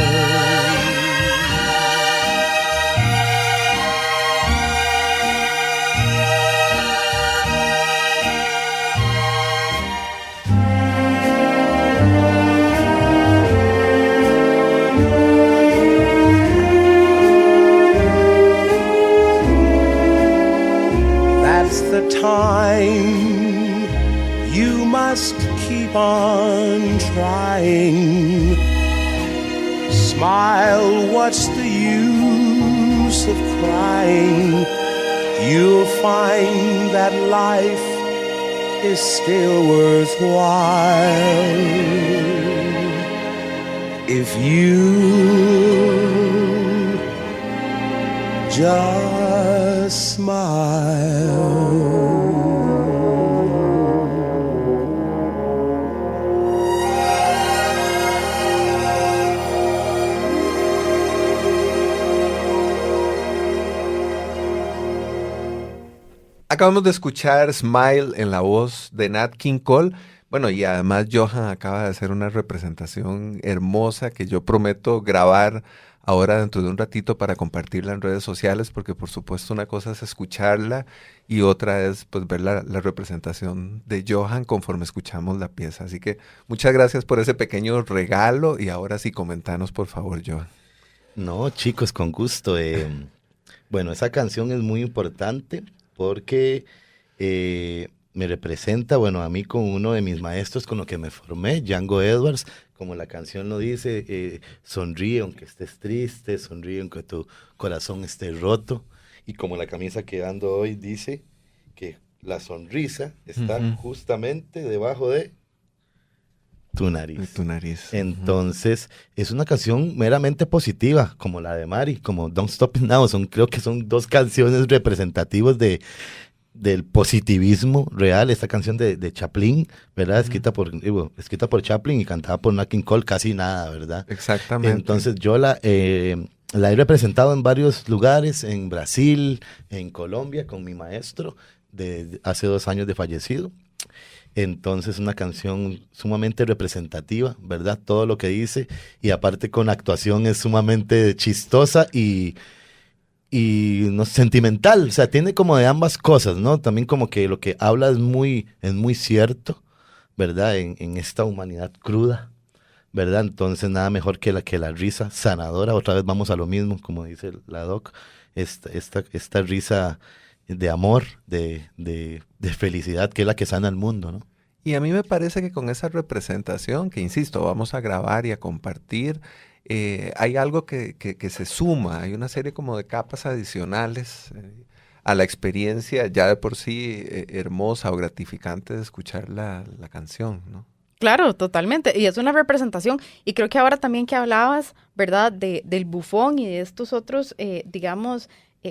The time you must keep on trying. Smile, what's the use of crying? You'll find that life is still worthwhile if you just smile. Acabamos de escuchar Smile en la voz de Nat King Cole. Bueno, y además Johan acaba de hacer una representación hermosa que yo prometo grabar ahora dentro de un ratito para compartirla en redes sociales, porque por supuesto una cosa es escucharla y otra es pues ver la representación de Johan conforme escuchamos la pieza. Así que muchas gracias por ese pequeño regalo y ahora sí comentanos por favor, Johan. No, chicos, con gusto. Bueno, esa canción es muy importante porque me representa, bueno, a mí con uno de mis maestros con los que me formé, Django Edwards, como la canción lo dice, sonríe aunque estés triste, sonríe aunque tu corazón esté roto, y como la camisa que ando hoy dice que la sonrisa está justamente debajo de tu nariz. De tu nariz. Entonces, es una canción meramente positiva, como la de Mari, como Don't Stop It Now. Creo que son dos canciones representativas del positivismo real. Esta canción de Chaplin, ¿verdad? Escrita por Chaplin y cantada por Nat King Cole, casi nada, ¿verdad? Exactamente. Entonces, yo la he representado en varios lugares, en Brasil, en Colombia, con mi maestro, de hace 2 años de fallecido. Entonces, una canción sumamente representativa, ¿verdad? Todo lo que dice, y aparte con actuación es sumamente chistosa y no, sentimental, o sea, tiene como de ambas cosas, ¿no? También como que lo que habla es muy cierto, ¿verdad? En esta humanidad cruda, ¿verdad? Entonces nada mejor que la risa sanadora. Otra vez vamos a lo mismo, como dice la doc, esta risa de amor, de felicidad, que es la que sana el mundo, ¿no? Y a mí me parece que con esa representación, que insisto, vamos a grabar y a compartir, hay algo que se suma, hay una serie como de capas adicionales a la experiencia ya de por sí hermosa o gratificante de escuchar la canción, ¿no? Claro, totalmente. Y es una representación. Y creo que ahora también que hablabas, ¿verdad? Del bufón y de estos otros, digamos,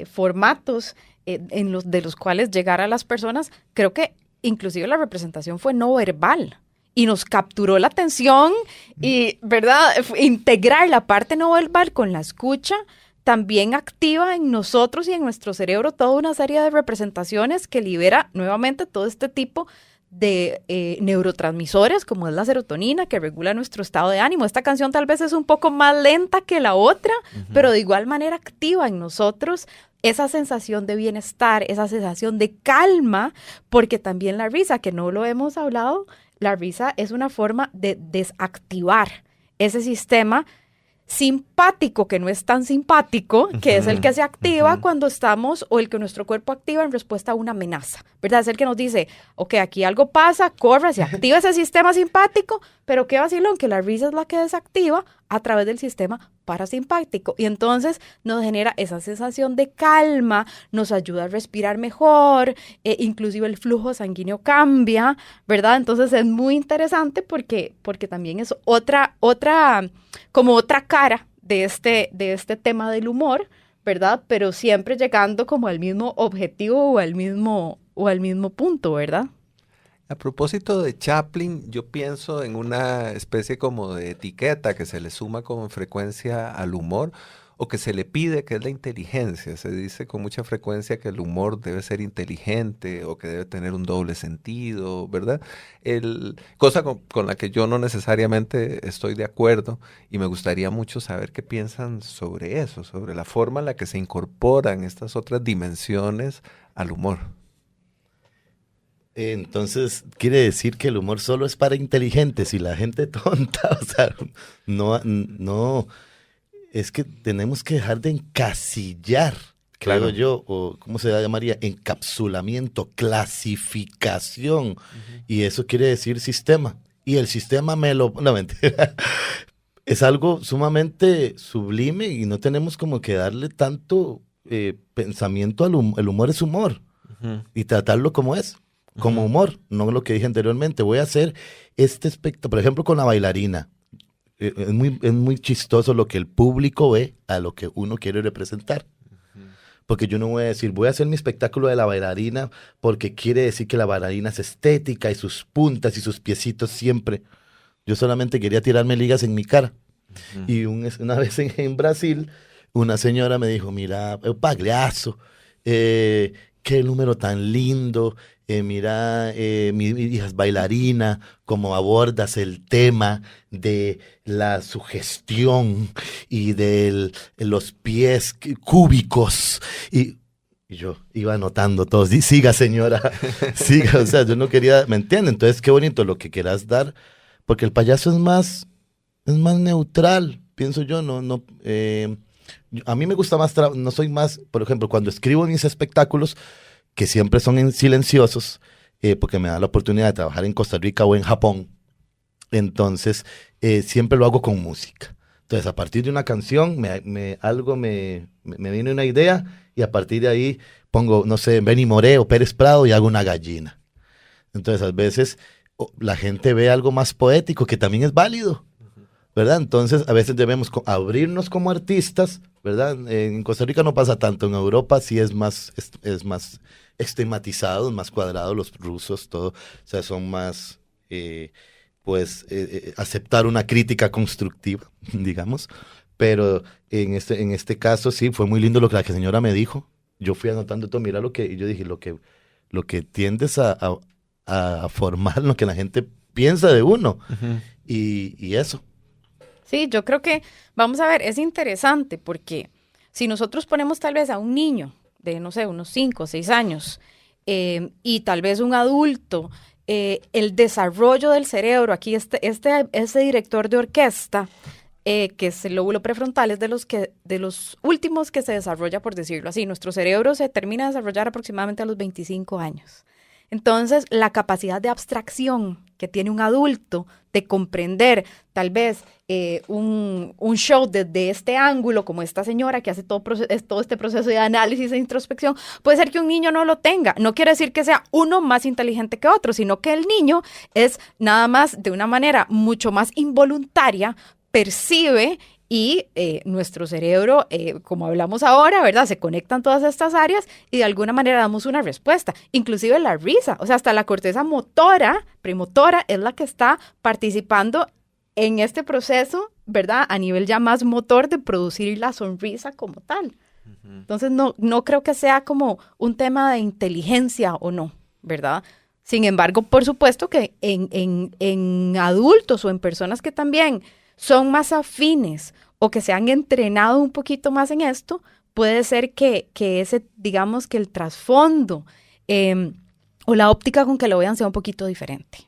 formatos de los cuales llegar a las personas, creo que inclusive la representación fue no verbal. Y nos capturó la atención y, ¿verdad? Integrar la parte no verbal con la escucha también activa en nosotros y en nuestro cerebro toda una serie de representaciones que libera nuevamente todo este tipo de neurotransmisores, como es la serotonina, que regula nuestro estado de ánimo. Esta canción tal vez es un poco más lenta que la otra, pero de igual manera activa en nosotros esa sensación de bienestar, esa sensación de calma, porque también la risa, que no lo hemos hablado, la risa es una forma de desactivar ese sistema simpático, que no es tan simpático, que es el que se activa cuando estamos, o el que nuestro cuerpo activa en respuesta a una amenaza, ¿verdad? Es el que nos dice, ok, aquí algo pasa, corre, se activa ese sistema simpático, pero qué vacilón, que la risa es la que desactiva a través del sistema parasimpático, y entonces nos genera esa sensación de calma, nos ayuda a respirar mejor, inclusive el flujo sanguíneo cambia, ¿verdad? Entonces es muy interesante porque también es otra cara de este tema del humor, ¿verdad? Pero siempre llegando como al mismo objetivo o al mismo punto, ¿verdad? A propósito de Chaplin, yo pienso en una especie como de etiqueta que se le suma con frecuencia al humor, o que se le pide, que es la inteligencia. Se dice con mucha frecuencia que el humor debe ser inteligente o que debe tener un doble sentido, ¿verdad? Cosa con la que yo no necesariamente estoy de acuerdo, y me gustaría mucho saber qué piensan sobre eso, sobre la forma en la que se incorporan estas otras dimensiones al humor. Entonces, quiere decir que el humor solo es para inteligentes y la gente tonta, o sea, no, es que tenemos que dejar de encasillar, Claro. creo yo, o ¿cómo se llamaría? Encapsulamiento, clasificación, y eso quiere decir sistema, y el sistema no, mentira, es algo sumamente sublime y no tenemos como que darle tanto pensamiento al humor. El humor es humor, y tratarlo como es. Como humor, no lo que dije anteriormente. Voy a hacer este espectáculo, por ejemplo, con la bailarina. Es muy chistoso lo que el público ve a lo que uno quiere representar. Porque yo no voy a decir, voy a hacer mi espectáculo de la bailarina porque quiere decir que la bailarina es estética y sus puntas y sus piecitos siempre. Yo solamente quería tirarme ligas en mi cara. Y una vez en Brasil, una señora me dijo, mira, pagliazo, qué número tan lindo. Mira, mi hija es bailarina, cómo abordas el tema de la sugestión y de los pies cúbicos. Y yo iba anotando todos. Siga, señora, siga. O sea, yo no quería, ¿me entienden? Entonces, qué bonito lo que quieras dar, porque el payaso es más neutral, pienso yo. A mí me gusta más, no soy más, por ejemplo, cuando escribo mis espectáculos, que siempre son silenciosos, porque me da la oportunidad de trabajar en Costa Rica o en Japón. Entonces, siempre lo hago con música. Entonces, a partir de una canción, me viene una idea, y a partir de ahí pongo, no sé, Benny Moré o Pérez Prado, y hago una gallina. Entonces, a veces la gente ve algo más poético, que también es válido, ¿verdad? Entonces, a veces debemos abrirnos como artistas, ¿verdad? En Costa Rica no pasa tanto, en Europa sí es más estigmatizado, más cuadrado, los rusos, todo, o sea, son más, aceptar una crítica constructiva, digamos, pero en este caso sí, fue muy lindo lo que la señora me dijo. Yo fui anotando todo, mira y yo dije, lo que tiendes a formar lo que la gente piensa de uno, y eso. Sí, yo creo que, vamos a ver, es interesante porque si nosotros ponemos tal vez a un niño de, no sé, unos 5 o 6 años y tal vez un adulto el desarrollo del cerebro. Aquí este director de orquesta, que es el lóbulo prefrontal, es de los últimos que se desarrolla, por decirlo así. Nuestro cerebro se termina de desarrollar aproximadamente a los 25 años. Entonces, la capacidad de abstracción que tiene un adulto de comprender tal vez un show desde este ángulo, como esta señora que hace todo este proceso de análisis e introspección, puede ser que un niño no lo tenga. No quiere decir que sea uno más inteligente que otro, sino que el niño es nada más de una manera mucho más involuntaria, percibe y nuestro cerebro, como hablamos ahora, ¿verdad? Se conectan todas estas áreas y de alguna manera damos una respuesta. Inclusive la risa, o sea, hasta la corteza premotora es la que está participando en este proceso, ¿verdad? A nivel ya más motor de producir la sonrisa como tal. Entonces no creo que sea como un tema de inteligencia o no, ¿verdad? Sin embargo, por supuesto que en adultos o en personas que también son más afines o que se han entrenado un poquito más en esto, puede ser que ese, digamos, que el trasfondo o la óptica con que lo vean sea un poquito diferente.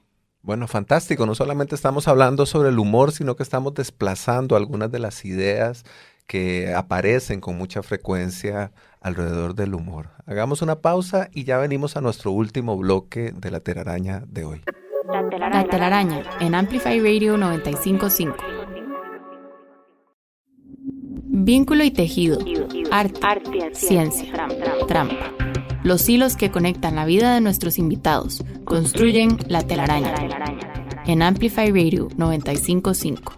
Bueno, fantástico. No solamente estamos hablando sobre el humor, sino que estamos desplazando algunas de las ideas que aparecen con mucha frecuencia alrededor del humor. Hagamos una pausa y ya venimos a nuestro último bloque de La Telaraña de hoy. La Telaraña en Amplify Radio 95.5. Vínculo y tejido, arte, ciencia, trampa. Los hilos que conectan la vida de nuestros invitados construyen La Telaraña en Amplify Radio 95.5.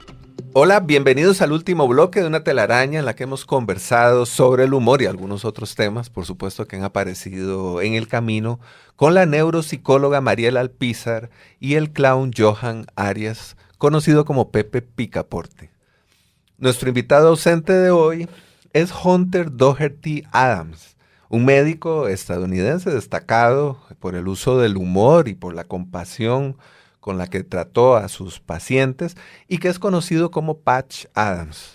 Hola, bienvenidos al último bloque de Una Telaraña en la que hemos conversado sobre el humor y algunos otros temas, por supuesto, que han aparecido en el camino con la neuropsicóloga Mariela Alpizar y el clown Johan Arias, conocido como Pepe Picaporte. Nuestro invitado ausente de hoy es Hunter Doherty Adams, un médico estadounidense destacado por el uso del humor y por la compasión con la que trató a sus pacientes y que es conocido como Patch Adams.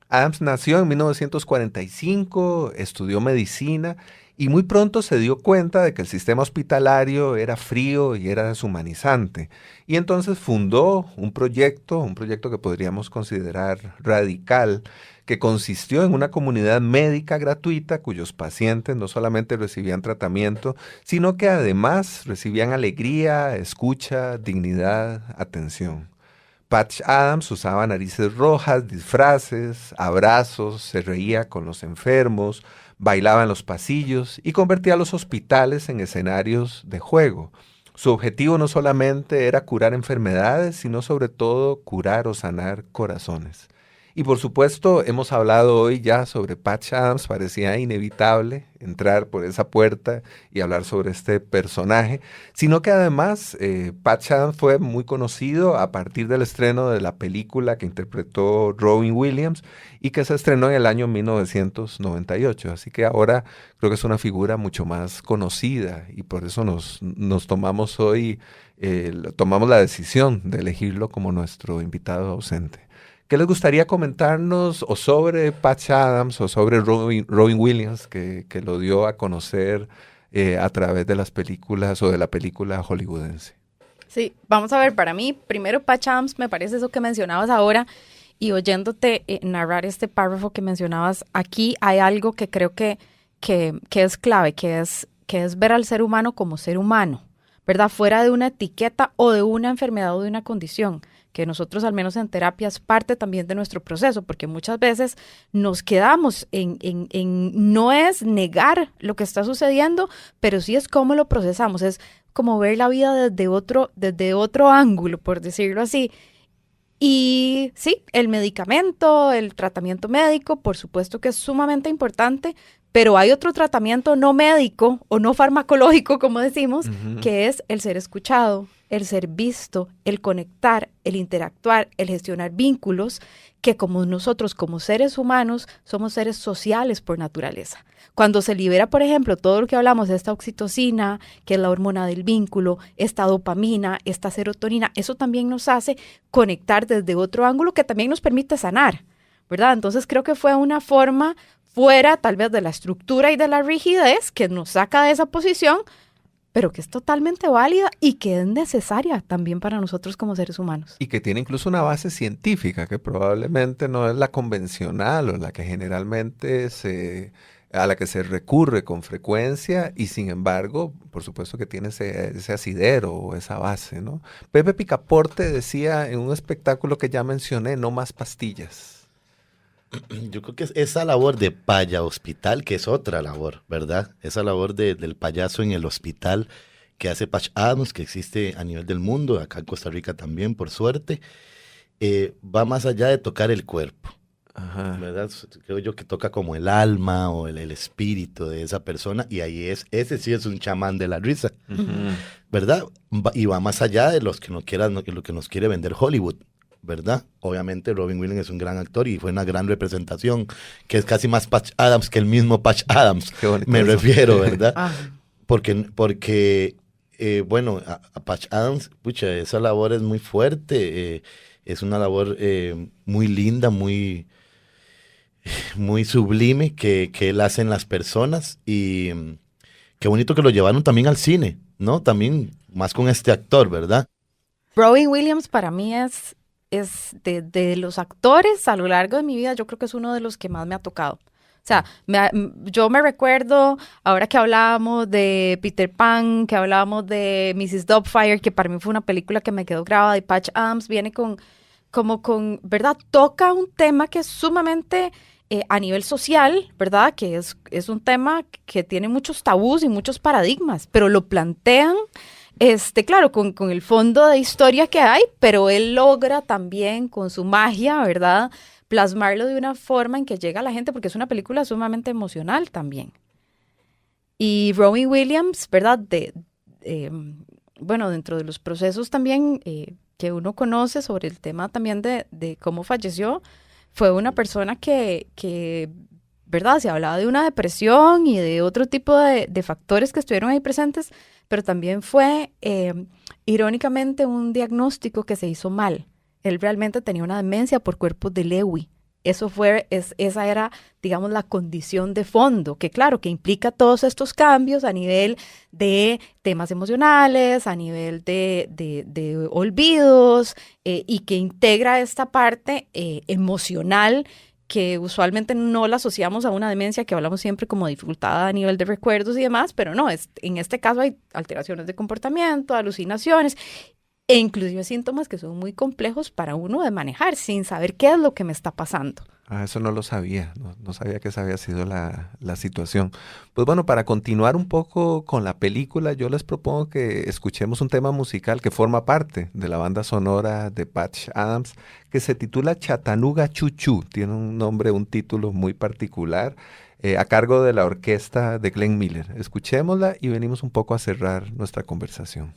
Adams nació en 1945, estudió medicina y muy pronto se dio cuenta de que el sistema hospitalario era frío y era deshumanizante. Y entonces fundó un proyecto que podríamos considerar radical, que consistió en una comunidad médica gratuita cuyos pacientes no solamente recibían tratamiento, sino que además recibían alegría, escucha, dignidad, atención. Patch Adams usaba narices rojas, disfraces, abrazos, se reía con los enfermos, bailaba en los pasillos y convertía a los hospitales en escenarios de juego. Su objetivo no solamente era curar enfermedades, sino sobre todo curar o sanar corazones. Y por supuesto, hemos hablado hoy ya sobre Patch Adams, parecía inevitable entrar por esa puerta y hablar sobre este personaje, sino que además Patch Adams fue muy conocido a partir del estreno de la película que interpretó Robin Williams y que se estrenó en el año 1998, así que ahora creo que es una figura mucho más conocida y por eso nos tomamos hoy, tomamos la decisión de elegirlo como nuestro invitado ausente. ¿Qué les gustaría comentarnos o sobre Patch Adams o sobre Robin Williams que lo dio a conocer a través de las películas o de la película hollywoodense? Sí, vamos a ver, para mí, primero Patch Adams me parece eso que mencionabas ahora y oyéndote narrar este párrafo que mencionabas, aquí hay algo que creo que es clave, que es ver al ser humano como ser humano, ¿verdad? Fuera de una etiqueta o de una enfermedad o de una condición, que nosotros al menos en terapia es parte también de nuestro proceso, porque muchas veces nos quedamos en no es negar lo que está sucediendo, pero sí es cómo lo procesamos, es como ver la vida desde otro ángulo, por decirlo así. Y sí, el medicamento, el tratamiento médico, por supuesto que es sumamente importante, pero hay otro tratamiento no médico o no farmacológico, como decimos, que es el ser escuchado, el ser visto, el conectar, el interactuar, el gestionar vínculos, que como nosotros como seres humanos somos seres sociales por naturaleza. Cuando se libera, por ejemplo, todo lo que hablamos de esta oxitocina, que es la hormona del vínculo, esta dopamina, esta serotonina, eso también nos hace conectar desde otro ángulo que también nos permite sanar, ¿verdad? Entonces creo que fue una forma fuera tal vez de la estructura y de la rigidez que nos saca de esa posición, pero que es totalmente válida y que es necesaria también para nosotros como seres humanos. Y que tiene incluso una base científica que probablemente no es la convencional o la que generalmente a la que se recurre con frecuencia y sin embargo, por supuesto que tiene ese asidero o esa base, ¿no? Pepe Picaporte decía en un espectáculo que ya mencioné, no más pastillas. Yo creo que esa labor de paya hospital, que es otra labor, ¿verdad? Esa labor del payaso en el hospital que hace Patch Adams, que existe a nivel del mundo, acá en Costa Rica también, por suerte, va más allá de tocar el cuerpo. Ajá. ¿Verdad? Creo yo que toca como el alma o el espíritu de esa persona y ahí ese sí es un chamán de la risa, ¿verdad? Y va más allá de los que lo que nos quiere vender Hollywood, ¿verdad? Obviamente Robin Williams es un gran actor y fue una gran representación, que es casi más Patch Adams que el mismo Patch Adams, me refiero, ¿verdad? Porque bueno, a Patch Adams, pucha, esa labor es muy fuerte, es una labor muy linda, muy sublime que él hace en las personas y qué bonito que lo llevaron también al cine, ¿no? También más con este actor, ¿verdad? Robin Williams para mí es de los actores a lo largo de mi vida, yo creo que es uno de los que más me ha tocado. O sea, yo me recuerdo, ahora que hablábamos de Peter Pan, que hablábamos de Mrs. Doubtfire, que para mí fue una película que me quedó grabada, y Patch Adams viene con, ¿verdad? Toca un tema que es sumamente a nivel social, ¿verdad? Que es un tema que tiene muchos tabús y muchos paradigmas, pero lo plantean, claro, con el fondo de historia que hay, pero él logra también con su magia, ¿verdad?, plasmarlo de una forma en que llega a la gente, porque es una película sumamente emocional también. Y Robin Williams, ¿verdad?, bueno, dentro de los procesos también que uno conoce sobre el tema también de cómo falleció, fue una persona que, ¿verdad?, se hablaba de una depresión y de otro tipo de factores que estuvieron ahí presentes, pero también fue, irónicamente, un diagnóstico que se hizo mal. Él realmente tenía una demencia por cuerpos de Lewy. Esa era, digamos, la condición de fondo, que claro, que implica todos estos cambios a nivel de temas emocionales, a nivel de olvidos, y que integra esta parte emocional que usualmente no la asociamos a una demencia, que hablamos siempre como dificultad a nivel de recuerdos y demás, pero no, en este caso hay alteraciones de comportamiento, alucinaciones, e inclusive síntomas que son muy complejos para uno de manejar sin saber qué es lo que me está pasando. Eso no lo sabía, no sabía que esa había sido la situación. Pues bueno, para continuar un poco con la película, yo les propongo que escuchemos un tema musical que forma parte de la banda sonora de Patch Adams, que se titula Chattanooga Choo Choo. Tiene un título muy particular, a cargo de la orquesta de Glenn Miller. Escuchémosla y venimos un poco a cerrar nuestra conversación.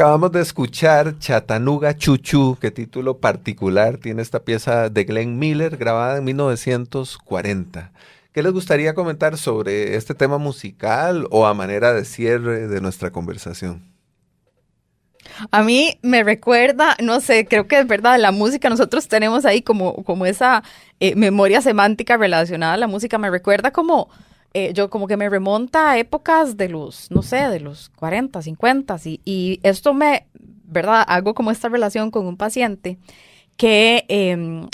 acabamos de escuchar Chattanooga Choo Choo. Qué título particular tiene esta pieza de Glenn Miller, grabada en 1940. ¿Qué les gustaría comentar sobre este tema musical o a manera de cierre de nuestra conversación? A mí me recuerda, no sé, creo que es verdad, la música, nosotros tenemos ahí como esa memoria semántica relacionada a la música, me recuerda yo como que me remonta a épocas de los, no sé, de los 40, 50 y esto ¿verdad? Hago como esta relación con un paciente que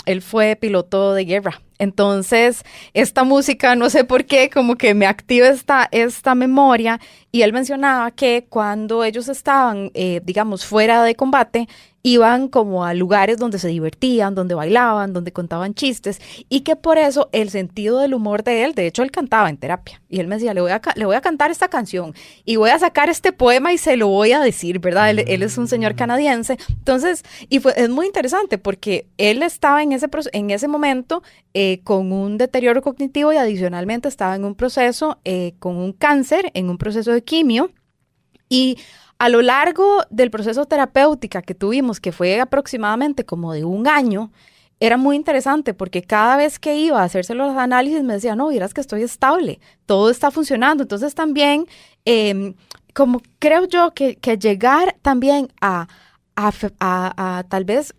él fue piloto de guerra. Entonces, esta música, no sé por qué, como que me activa esta memoria, y él mencionaba que cuando ellos estaban, digamos, fuera de combate, iban como a lugares donde se divertían, donde bailaban, donde contaban chistes, y que por eso el sentido del humor de él, de hecho él cantaba en terapia, y él me decía, le voy a cantar esta canción, y voy a sacar este poema y se lo voy a decir, ¿verdad? Él es un señor canadiense, entonces, es muy interesante porque él estaba en ese momento con un deterioro cognitivo y adicionalmente estaba en un proceso con un cáncer, en un proceso de quimio, y a lo largo del proceso terapéutico que tuvimos, que fue aproximadamente como de 1 año, era muy interesante porque cada vez que iba a hacerse los análisis me decía, no, vieras que estoy estable, todo está funcionando. Entonces también, como creo yo que llegar también a tal vez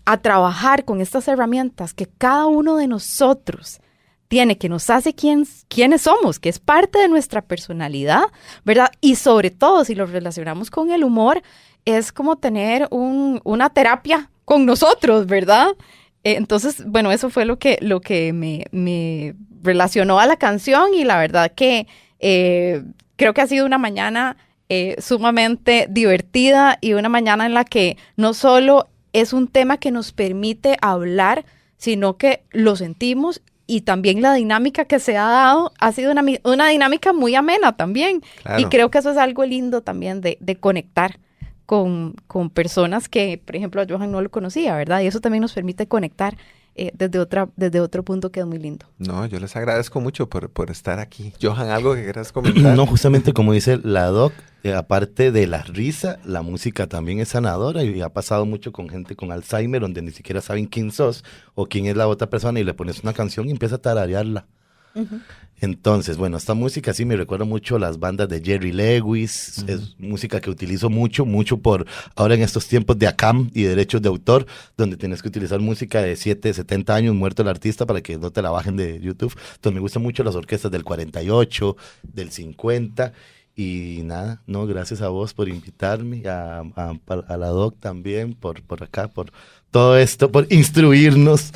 a trabajar con estas herramientas que cada uno de nosotros tiene, que nos hace quiénes somos, que es parte de nuestra personalidad, ¿verdad? Y sobre todo, si lo relacionamos con el humor, es como tener una terapia con nosotros, ¿verdad? Entonces, bueno, eso fue lo que me relacionó a la canción, y la verdad que creo que ha sido una mañana sumamente divertida, y una mañana en la que no solo es un tema que nos permite hablar, sino que lo sentimos. Y también la dinámica que se ha dado ha sido una dinámica muy amena también. Claro. Y creo que eso es algo lindo también de conectar con personas que, por ejemplo, a Johan no lo conocía, ¿verdad? Y eso también nos permite conectar desde otro punto que es muy lindo. No, yo les agradezco mucho por estar aquí. Johan, ¿algo que quieras comentar? No, justamente como dice la doc, aparte de la risa, la música también es sanadora, y ha pasado mucho con gente con Alzheimer, donde ni siquiera saben quién sos o quién es la otra persona, y le pones una canción y empieza a tararearla. Uh-huh. Entonces, bueno, esta música sí me recuerda mucho las bandas de Jerry Lewis. Uh-huh. Es música que utilizo mucho por ahora en estos tiempos de ACAM y derechos de autor, donde tienes que utilizar música de 70 años, muerto el artista, para que no te la bajen de YouTube. Entonces me gustan mucho las orquestas del 48, del 50, y nada, no, gracias a vos por invitarme, a la doc también, por acá, por todo esto, por instruirnos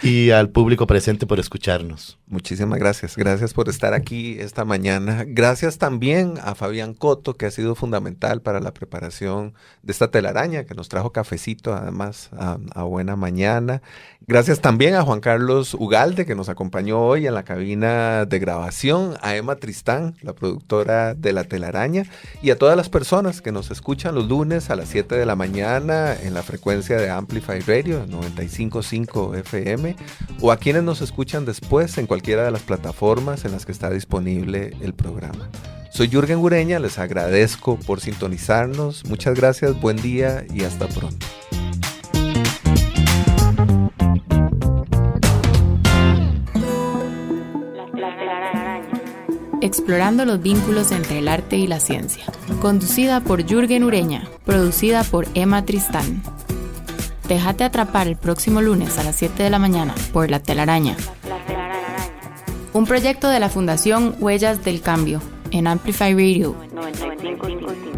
y al público presente por escucharnos. Muchísimas gracias. Gracias por estar aquí esta mañana. Gracias también a Fabián Coto, que ha sido fundamental para la preparación de esta telaraña, que nos trajo cafecito además a buena mañana. Gracias también a Juan Carlos Ugalde, que nos acompañó hoy en la cabina de grabación, a Emma Tristán, la productora de la telaraña, y a todas las personas que nos escuchan los lunes a las 7 de la mañana en la frecuencia de Amplify Radio 95.5 FM, o a quienes nos escuchan después en cualquiera de las plataformas en las que está disponible el programa. Soy Jürgen Ureña, les agradezco por sintonizarnos, muchas gracias, buen día y hasta pronto. Explorando los vínculos entre el arte y la ciencia. Conducida por Jürgen Ureña, producida por Emma Tristán. Déjate atrapar el próximo lunes a las 7 de la mañana por La Telaraña. Un proyecto de la Fundación Huellas del Cambio en Amplify Radio 95.5.